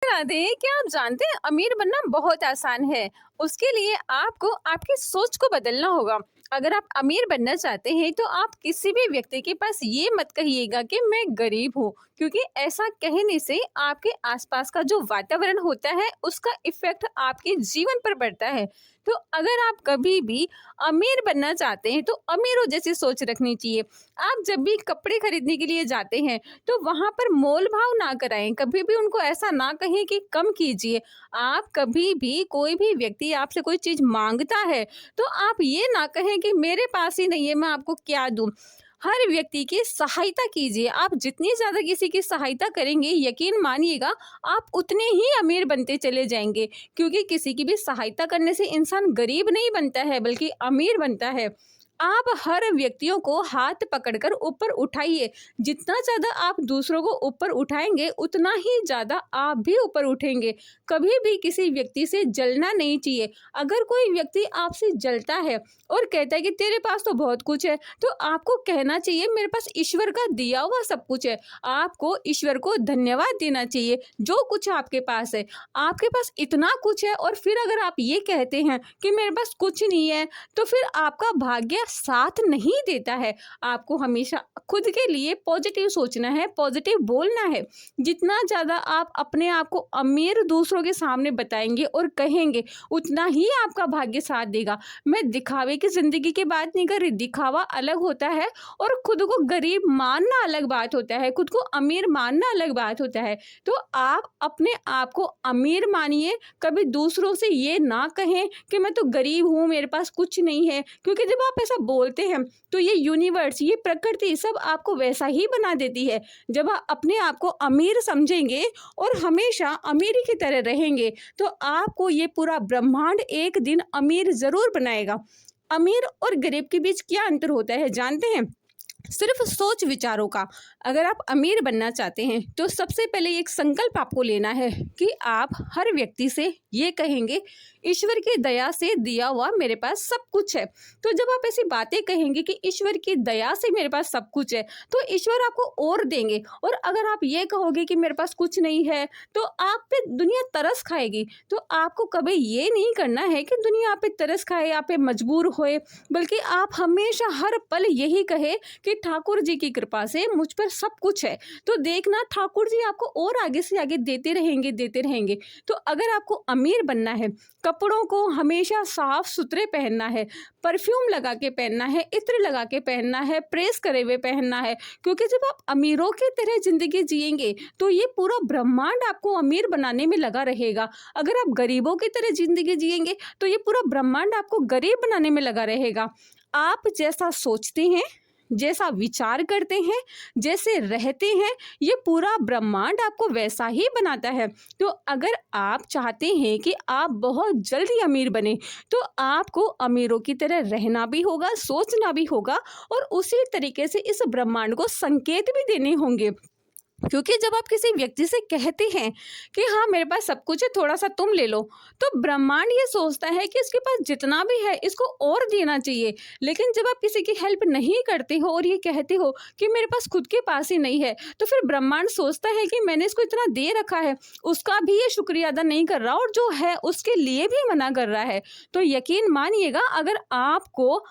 राधे, क्या आप जानते हैं अमीर बनना बहुत आसान है। उसके लिए आपको आपकी सोच को बदलना होगा। अगर आप अमीर बनना चाहते हैं तो आप किसी भी व्यक्ति के पास ये मत कहिएगा कि मैं गरीब हूँ, क्योंकि ऐसा कहने से आपके आसपास का जो वातावरण होता है उसका इफेक्ट आपके जीवन पर पड़ता है। तो अगर आप कभी भी अमीर बनना चाहते हैं तो अमीरों जैसी सोच रखनी चाहिए। आप जब भी कपड़े खरीदने के लिए जाते हैं तो वहां पर मोल भाव ना कराएं, कभी भी उनको ऐसा ना कहें कि कम कीजिए। आप कभी भी कोई भी व्यक्ति आपसे कोई चीज मांगता है तो आप ये ना कहें कि मेरे पास ही नहीं है, मैं आपको क्या दूं। हर व्यक्ति की सहायता कीजिए। आप जितनी ज्यादा किसी की सहायता करेंगे, यकीन मानिएगा आप उतने ही अमीर बनते चले जाएंगे। क्योंकि किसी की भी सहायता करने से इंसान गरीब नहीं बनता है बल्कि अमीर बनता है। आप हर व्यक्तियों को हाथ पकड़कर ऊपर उठाइए। जितना ज़्यादा आप दूसरों को ऊपर उठाएंगे उतना ही ज़्यादा आप भी ऊपर उठेंगे। कभी भी किसी व्यक्ति से जलना नहीं चाहिए। अगर कोई व्यक्ति आपसे जलता है और कहता है कि तेरे पास तो बहुत कुछ है, तो आपको कहना चाहिए मेरे पास ईश्वर का दिया हुआ सब कुछ है। आपको ईश्वर को धन्यवाद देना चाहिए जो कुछ आपके पास है। आपके पास इतना कुछ है और फिर अगर आप ये कहते हैं कि मेरे पास कुछ नहीं है, तो फिर आपका भाग्य साथ नहीं देता है। आपको हमेशा खुद के लिए पॉजिटिव सोचना है, पॉजिटिव बोलना है। जितना ज़्यादा आप अपने आप को अमीर दूसरों के सामने बताएंगे और कहेंगे, उतना ही आपका भाग्य साथ देगा। मैं दिखावे की जिंदगी की बात नहीं कर रही। दिखावा अलग होता है और खुद को गरीब मानना अलग बात होता है, खुद को अमीर मानना अलग बात होता है। तो आप अपने आप को अमीर मानिए। कभी दूसरों से ये ना कहें कि मैं तो गरीब हूँ, मेरे पास कुछ नहीं है। क्योंकि जब आप ऐसा बोलते हैं तो ये यूनिवर्स, ये प्रकृति सब आपको वैसा ही बना देती है। जब आप अपने आप को अमीर समझेंगे और हमेशा अमीरी की तरह रहेंगे तो आपको ये पूरा ब्रह्मांड एक दिन अमीर जरूर बनाएगा। अमीर और गरीब के बीच क्या अंतर होता है जानते हैं? सिर्फ सोच विचारों का। अगर आप अमीर बनना चाहते हैं तो सबसे पहले एक संकल्प आपको लेना है कि आप हर व्यक्ति से ये कहेंगे, ईश्वर की दया से दिया हुआ मेरे पास सब कुछ है। तो जब आप ऐसी बातें कहेंगे कि ईश्वर की दया से मेरे पास सब कुछ है, तो ईश्वर आपको और देंगे। और अगर आप ये कहोगे कि मेरे पास कुछ नहीं है, तो आप पे दुनिया तरस खाएगी। तो आपको कभी ये नहीं करना है कि दुनिया आप पे तरस खाए, आप पे मजबूर होए, बल्कि आप हमेशा हर पल यही कहे कि ठाकुर जी की कृपा से मुझ पर सब कुछ है। तो देखना ठाकुर जी आपको और आगे से आगे देते रहेंगे, देते रहेंगे। तो अगर आपको अमीर बनना है, कपड़ों को हमेशा साफ सुथरे पहनना है, परफ्यूम लगा के पहनना है, इत्र लगा के पहनना है, प्रेस करे हुए पहनना है। क्योंकि जब आप अमीरों की तरह जिंदगी जिएंगे तो ये पूरा ब्रह्मांड आपको अमीर बनाने में लगा रहेगा। अगर आप गरीबों की तरह जिंदगी जिएंगे तो ये पूरा ब्रह्मांड आपको गरीब बनाने में लगा रहेगा। आप जैसा सोचते हैं, जैसा विचार करते हैं, जैसे रहते हैं, ये पूरा ब्रह्मांड आपको वैसा ही बनाता है। तो अगर आप चाहते हैं कि आप बहुत जल्दी अमीर बने तो आपको अमीरों की तरह रहना भी होगा, सोचना भी होगा और उसी तरीके से इस ब्रह्मांड को संकेत भी देने होंगे। क्योंकि जब आप किसी व्यक्ति से कहते हैं कि हाँ मेरे पास सब कुछ है, थोड़ा सा तुम ले लो, तो ब्रह्मांड ये सोचता है कि इसके पास जितना भी है इसको और देना चाहिए। लेकिन जब आप किसी की हेल्प नहीं करते हो और ये कहते हो कि मेरे पास खुद के पास ही नहीं है, तो फिर ब्रह्मांड सोचता है कि मैंने इसको इतना दे रखा है, उसका भी ये शुक्रिया अदा नहीं कर रहा और जो है उसके लिए भी मना कर रहा है। तो यकीन मानिएगा, अगर आपको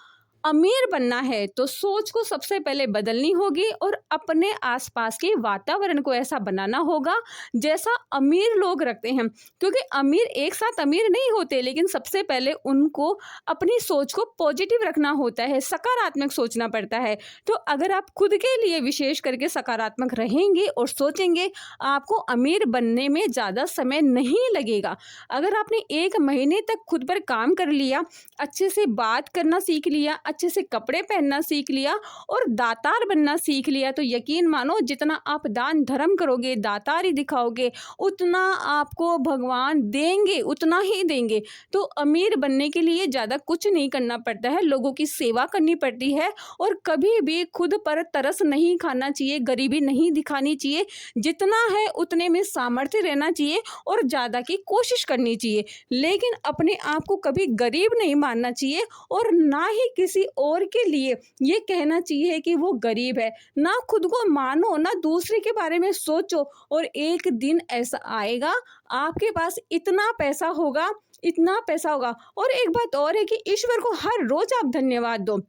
अमीर बनना है तो सोच को सबसे पहले बदलनी होगी और अपने आसपास के वातावरण को ऐसा बनाना होगा जैसा अमीर लोग रखते हैं। क्योंकि अमीर एक साथ अमीर नहीं होते, लेकिन सबसे पहले उनको अपनी सोच को पॉजिटिव रखना होता है, सकारात्मक सोचना पड़ता है। तो अगर आप खुद के लिए विशेष करके सकारात्मक रहेंगे और सोचेंगे, आपको अमीर बनने में ज़्यादा समय नहीं लगेगा। अगर आपने 1 महीने तक खुद पर काम कर लिया, अच्छे से बात करना सीख लिया, अच्छे से कपड़े पहनना सीख लिया और दातार बनना सीख लिया, तो यकीन मानो जितना आप दान धर्म करोगे, दातारी दिखाओगे, उतना आपको भगवान देंगे, उतना ही देंगे। तो अमीर बनने के लिए ज़्यादा कुछ नहीं करना पड़ता है, लोगों की सेवा करनी पड़ती है और कभी भी खुद पर तरस नहीं खाना चाहिए, गरीबी नहीं दिखानी चाहिए। जितना है उतने में सामर्थ्य रहना चाहिए और ज़्यादा की कोशिश करनी चाहिए। लेकिन अपने आप को कभी गरीब नहीं मानना चाहिए और ना ही किसी किसी और के लिए ये कहना चाहिए कि वो गरीब है। ना खुद को मानो, ना दूसरे के बारे में सोचो, और एक दिन ऐसा आएगा आपके पास इतना पैसा होगा। और एक बात और है कि ईश्वर को हर रोज आप धन्यवाद दो।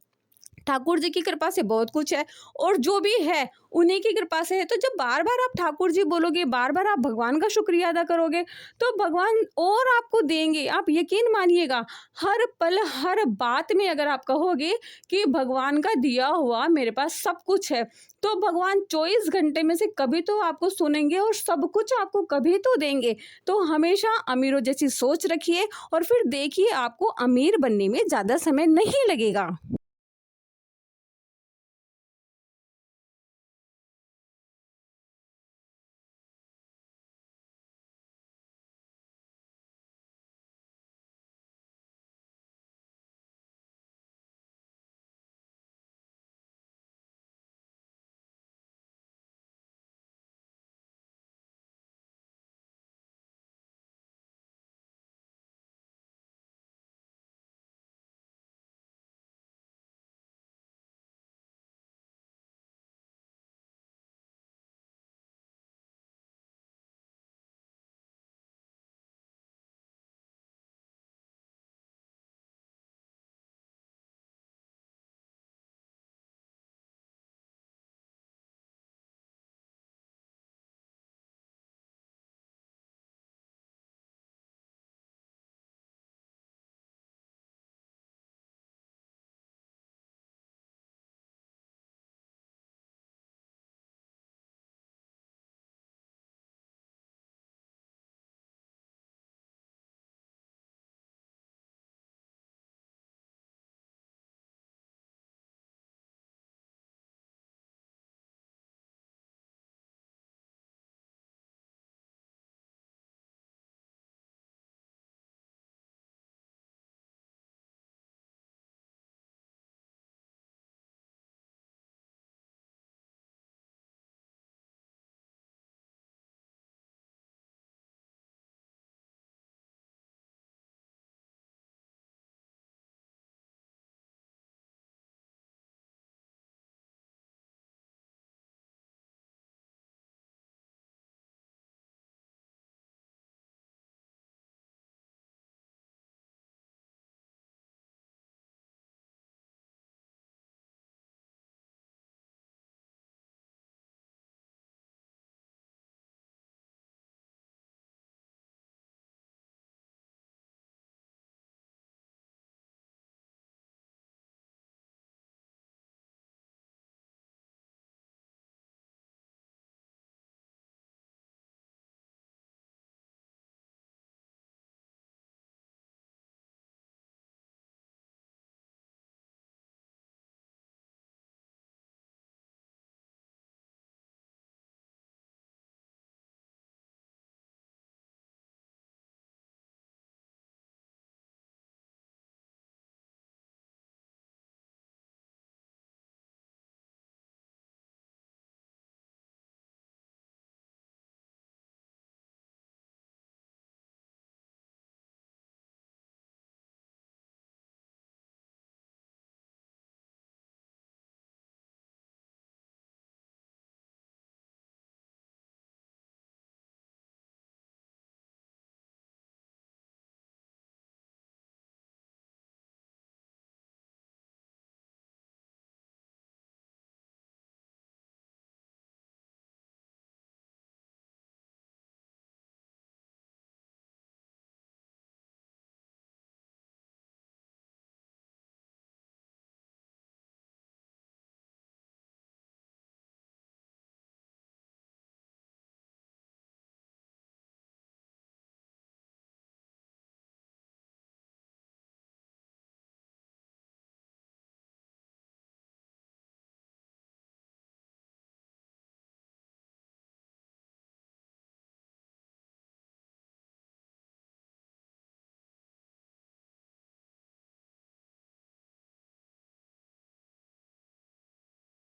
ठाकुर जी की कृपा से बहुत कुछ है, और जो भी है उन्हीं की कृपा से है। तो जब बार बार आप ठाकुर जी बोलोगे, बार बार आप भगवान का शुक्रिया अदा करोगे, तो भगवान और आपको देंगे। आप यकीन मानिएगा, हर पल हर बात में अगर आप कहोगे कि भगवान का दिया हुआ मेरे पास सब कुछ है, तो भगवान 24 घंटे में से कभी तो आपको सुनेंगे और सब कुछ आपको कभी तो देंगे। तो हमेशा अमीरों जैसी सोच रखिए, और फिर देखिए आपको अमीर बनने में ज़्यादा समय नहीं लगेगा।